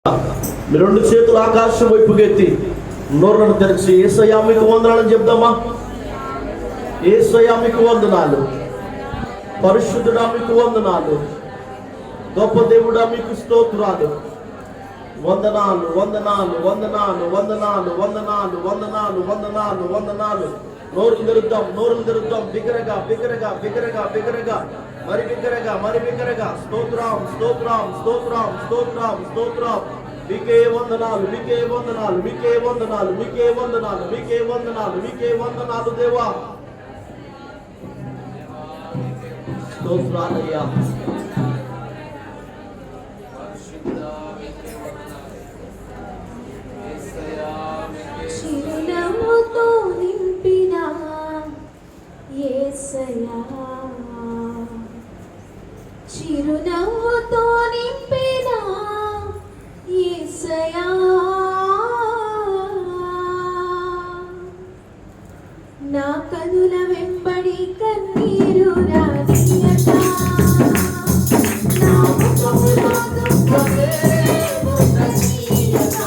మీ రెండు చేతులు ఆకాశం వైపుకెత్తి నోరులను తెరిచి యేసయ్యా మీకు వందనాలని చెప్దామా. యేసయ్యా మీకు వందనాలు, పరిశుద్ధుడా మీకు వందనాలు, గొప్ప దేవుడా మీకు స్తోత్రాలు. వందనాలు వందనాలు వందనాలు వందనాలు వందనాలు వందనాలు వందనాలు వందనాలు. నోరులు తెరుద్దాం బిగ్గరగా బిగ్గరగా బిగ్గరగా బిగ్గరగా మరి బిగ్గరగా మరి బిగ్గరగా. స్తోత్రం స్తోత్రం స్తోత్రం స్తోత్రం స్తోత్రం. మీకే వందనాలు మీకే వందనాలు మీకే వందనాలు మీకే వందనాలు మీకే వందనాలు మీకే వందనాలు దేవా. స్తోత్రాలయ్యా. చిరునవ్వుతో నింపిన యేసయ్యా, చిరునవ్వుతో నింపిన యేసయ్యా, నా కనుల వెంబడి కన్నీరు రానియక, నా ముఖములో దుఃఖమే ఉండనీయక,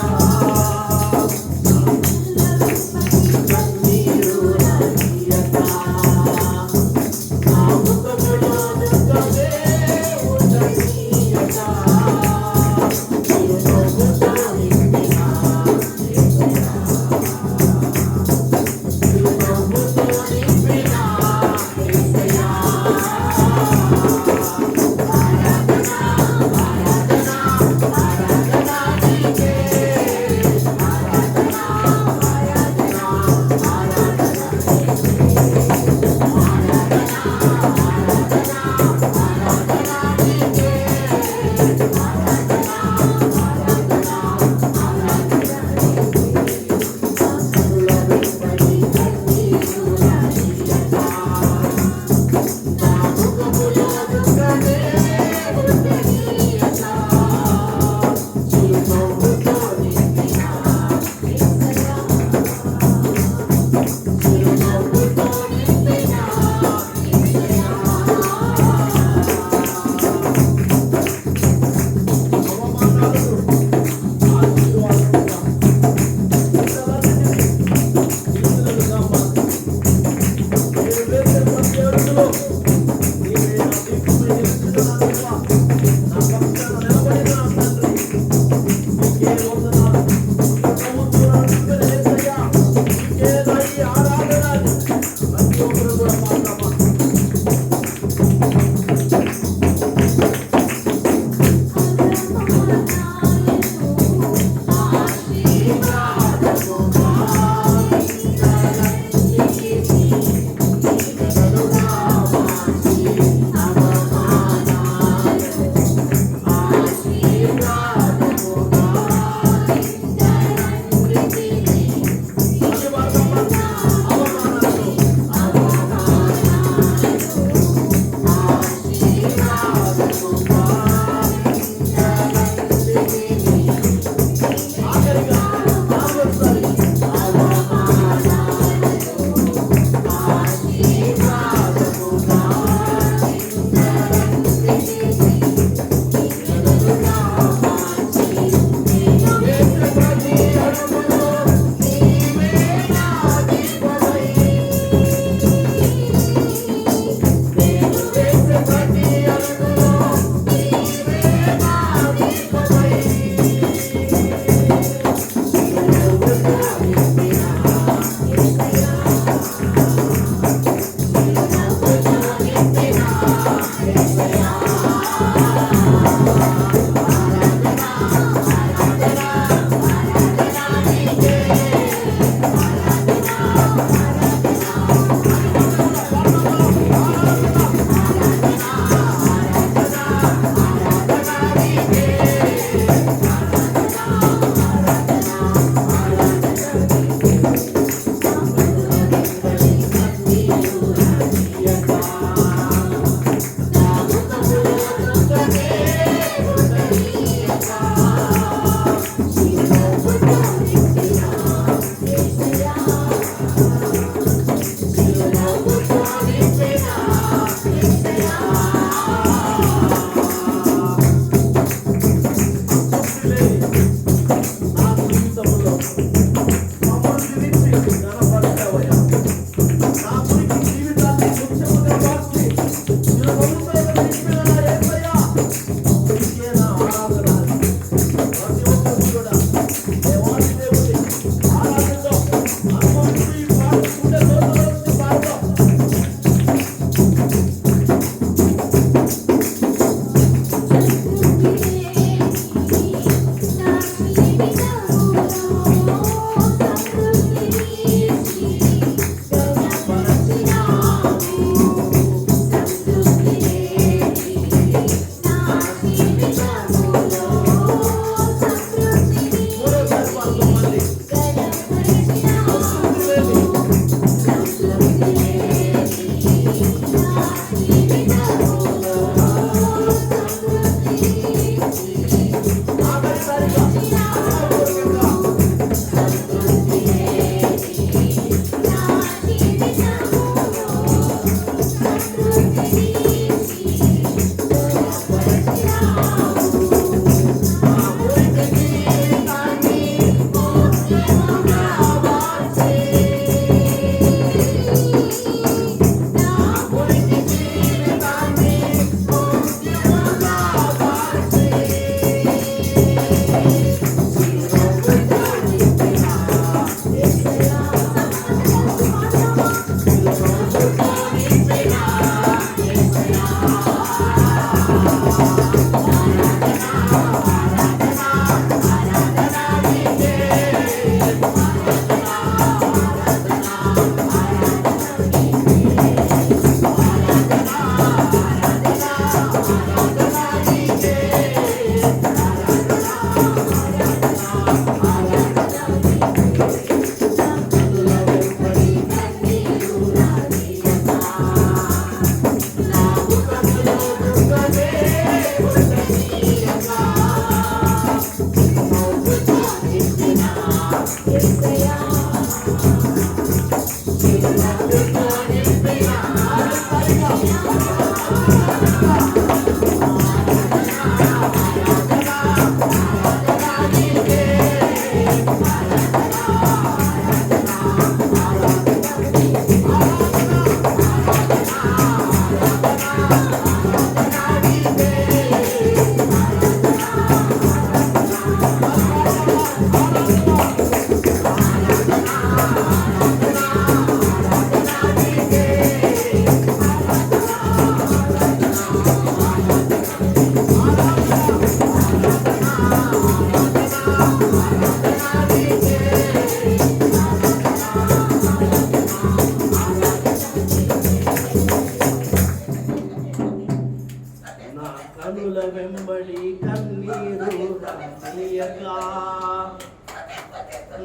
కనుల వెంబడి కన్నీరు రానియక,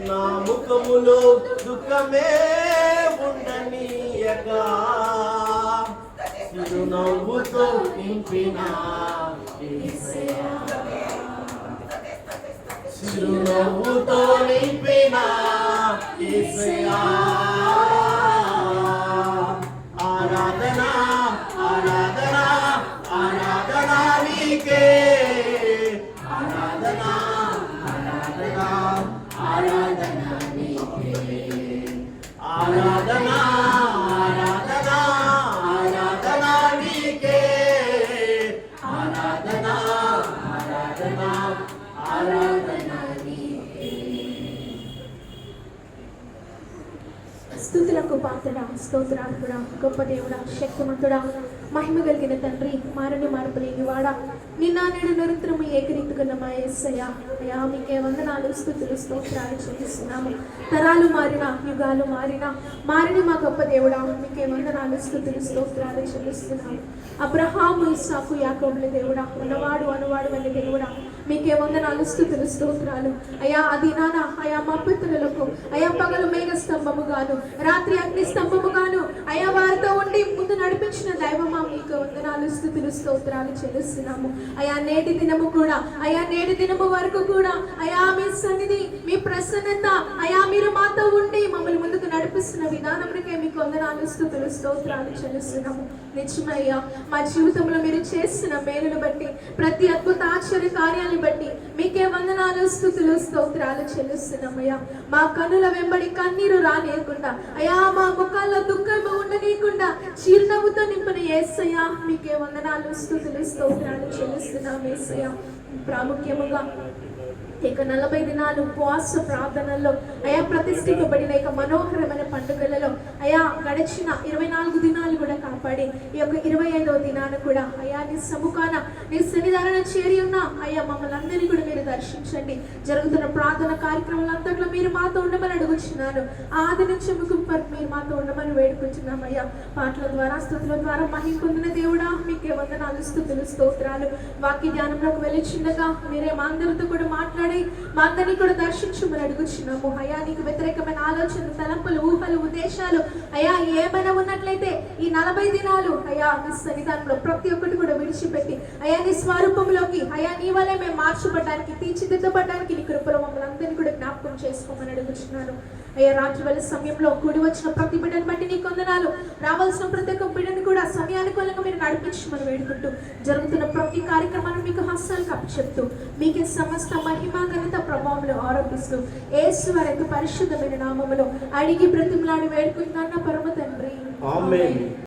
నా ముఖములో దుఃఖమే ఉండనీయక, చిరునవ్వుతో నింపిన యేసయ్యా, చిరునవ్వుతో నింపిన యేసయ్యా, ఆరాధన ఆరాధన ఆరాధన నీకే, ఆరాధన ఆరాధన ఆరాధన నీకే, ఆరాధన ఆరాధన ఆరాధన నీకే, ఆరాధన ఆరాధన ఆరాధన నీకే. స్తుతులకు పాత్రుడా, స్తోత్రార్హుడా, గొప్ప దేవుడా, శక్తిమంతుడా, మహిమ కలిగిన తండ్రి, మారని మార్పు లేనివాడా, నిన్న నేడు నిరంతరము ఏకరీతిగా మా యేసయ్యా, అయ్యా మీకే వందనాలు, స్తుతులు, స్తోత్రాలు చెల్లిస్తున్నాము. తరాలు మారినా, యుగాలు మారినా, మారని మా గొప్ప దేవుడా, మీకే వందనాలు, స్తుతులు, స్తోత్రాలు చెల్లిస్తున్నాము. అబ్రహాము, ఇస్సాకు, యాకోబుల దేవుడా, ఉన్నవాడు అనువాడు అనే దేవుడా, మీకే వందనాలు, స్తుతులు, స్తోత్రాలు. అయా అది నాన్న, అయా మా పితరులకు అయా పగలు మేఘ స్తంభముగాను, రాత్రి అగ్ని స్తంభముగాను అయా వారితో ఉండి ముందు నడిపించిన దైవమా, మీకు వందనాలు, స్తుతులు, స్తోత్రాలు చెల్లిస్తున్నాము. అయా నేటి దినము కూడా, అయా నేటి దినము వరకు కూడా అయా మీ సన్నిధి, మీ ప్రసన్నత, అయా మీరు మాతో ఉండి మమ్మల్ని ముందుకు నడిపిస్తున్న విధానంకే మీకు వందనాలు, స్తుతులు, స్తోత్రాలు చెల్లిస్తున్నాము. నిజమయ్యా, మా జీవితంలో మీరు చేస్తున్న మేలును బట్టి, ప్రతి అద్భుత ఆశ్చర్య కార్యాలను బట్టి మీకే వందనాలు, స్తుతులు, స్తోత్రాలు చెల్లిస్తున్నామయ్యా. మా కన్నుల వెంబడి కన్నీరు రానియకుండా, అయా మా ముఖాల్లో దుఃఖము ఉండనీయకుండా చిరునవ్వుతో నింపిన యేసయ్యా, మీకే వందనాలు, స్తుతులు, స్తోత్రాలు చెల్లిస్తున్నాం. యేసయ్యా, ప్రాముఖ్యముగా ఇక 40 దినాలు ఉపవాస ప్రార్థనల్లో అయా ప్రతిష్ఠింపబడిన ఇక మనోహరమైన పండుగలలో అయా గడిచిన 24 దినాలు కూడా కాపాడి ఈ యొక్క 25వ దినాన కూడా అయా నీ సముఖాన నీ సన్నిధానం చేరి ఉన్న అయా మమ్మల్ని అందరినీ కూడా మీరు దర్శించండి. జరుగుతున్న ప్రార్థన కార్యక్రమాలంతట్లో మీరు మాతో ఉండమని అడుగుచున్నాను. ఆది నుంచి ముగింపు వరకు మీరు మాతో ఉండమని వేడుకుంటున్నాం అయ్యా. పాటల ద్వారా స్తుతుల ద్వారా మహిమ పొందిన దేవుడా మీకే వందనాలు, స్తుతులు, స్తోత్రాలు. వాక్య ధ్యానంలోకి వెళ్ళిచుండగా మీరే మా అందరితో కూడా మాట్లాడి మా అందరినీ కూడా దర్శించమని అడుగుచున్నాము అయ్యా. నీకు వ్యతిరేకమైన ఆలోచనలు, తలంపులు, ఊహలు, ఉద్దేశాలు అయ్యా ఏమైనా ఉన్నట్లయితే ఈ 40 దినాలు అయ్యా నీ సన్నిధానంలో ప్రతి ఒక్కటి కూడా విడిచిపెట్టి అయ్యా నీ స్వరూపంలోకి అయ్యా నీ వలే మేము మార్చబడడానికి, తీర్చిదిద్దబడడానికి నీ కృపలో మమ్మల్ని అందరినీ కూడా జ్ఞాపకం చేసుకోమని అడుగుచున్నాను అయ్యా. రాత్రివేళ సమయంలో కూడి వచ్చిన ప్రతి బిడ్డను బట్టి నీకు వందనాలు. రావాల్సిన ప్రతి ఒక్క బిడ్డను కూడా సమయానుకూలంగా మీరు నడిపించమని వేడుకుంటూ జరుగుతున్న ప్రతి కార్యక్రమాన్ని మీకు హస్తాలకు అప్పచెప్తూ మీకే సమస్త మహిమ, ఘనత, ప్రభావంలో ఆరోపిస్తూ యేసు వారి పరిశుద్ధమైన నామములో అడిగి బ్రతిమలాడి వేడుకుంటున్నాను పరమ తండ్రి. ఆమేన్.